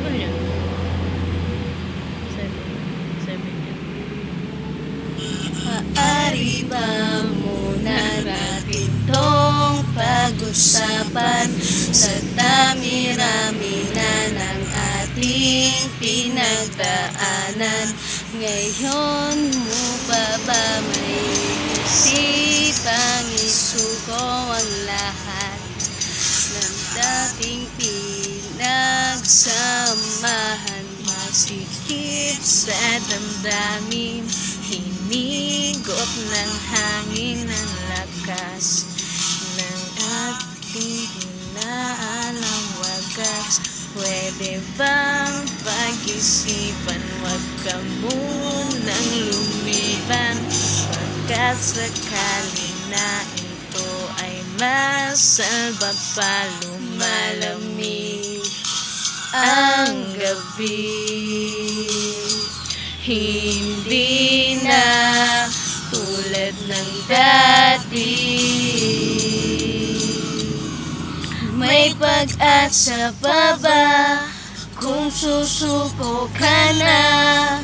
tagal yan? 7 yan. Maaari ba muna natin tong pag-usapan sa dami-rami na ng ating pinagdaanan? Ngayon mo ba may isipang isuko ang lahat ng dating pinagsamahan? Masikip sa damdamin, hinigop ng hangin ng lakas ng ating hinaalang wagas. Pwede bang pag-isipan, wag ka munang lumiban, pagkat sakali na ito ay masalba pa, lumalamig ang gabi. Hindi na tulad ng dati, may pag-asa pa ba kung susuko ka na?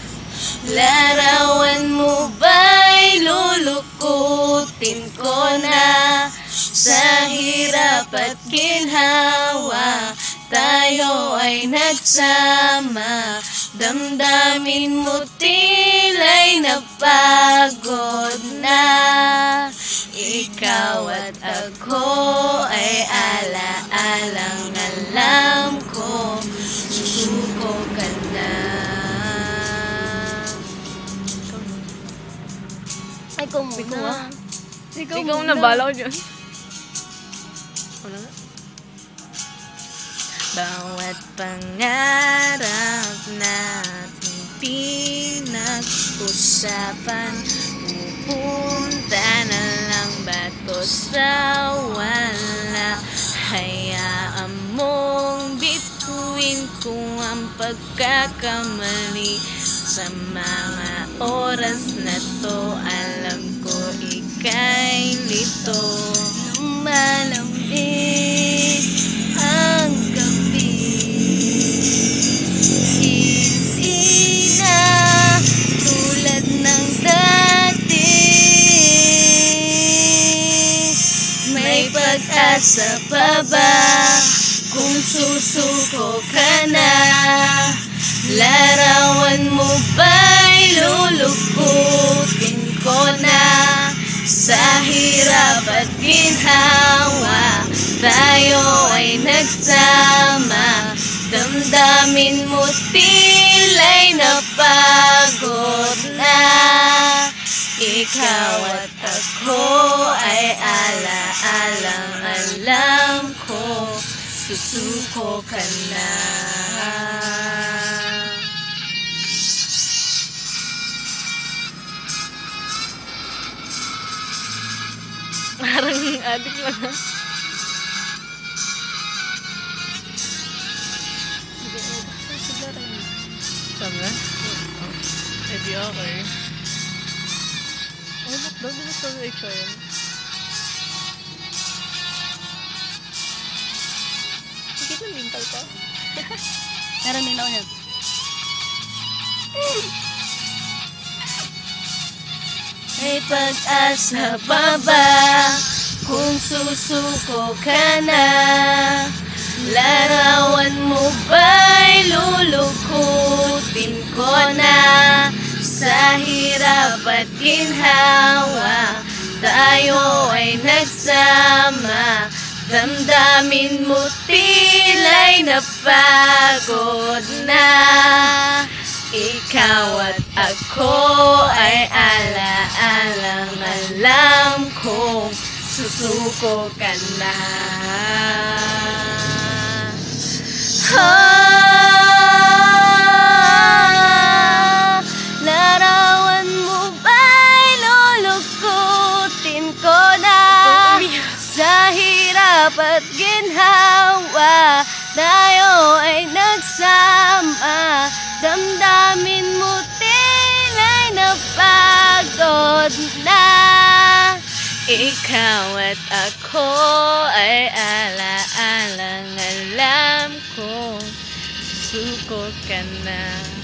Larawan mo ba'y lulukutin ko na? Sa hirap at ginhawa, tayo ay nagsama. Damdamin mo tila'y napagod na. Ikaw at ako ay ala-alang alam ko, susuko ka na. Ay, ikaw muna. Ikaw na, bala ko dyan. Wala na. Bawat pangarap natin pinag-usapan, pupunta na lang ba to sa wala? Hayaan mong bituin ko ang pagkakamali. Sa mga oras na to, alam ko ika'y lito. Lumalamig ang gabi, hindi na tulad ng dati. May pag-asa pa ba kung susuko ka na? Larawan mo ba'y lulukutin ko na? Sa hirap at ginhawa, tayo ay nagsama. Damdamin mo tila'y napagod na. Ikaw at ako ay ala-alang alam ko, susuko ka na. Parang adik lang ha. Saan na? Eh di okay. Ay, ba't daw dito sa HRM? Higit ng mental ka? Meron din ako yan. May pag-asa pa ba kung susuko ka na? Larawan mo ba'y lulukutin ko na? Sa hirap at ginhawa, tayo ay nagsama. Damdamin mo tila'y napagod na. Ikaw at ako ay ala-alang alam ko, susuko ka na. Larawan mo ba'y lulukutin ko na? Sa hirap at ginhawa, tayo ay nagsama. Damdamin mo tila'y napagod na. Ikaw at ako ay ala-alang alam ko, suko ka na.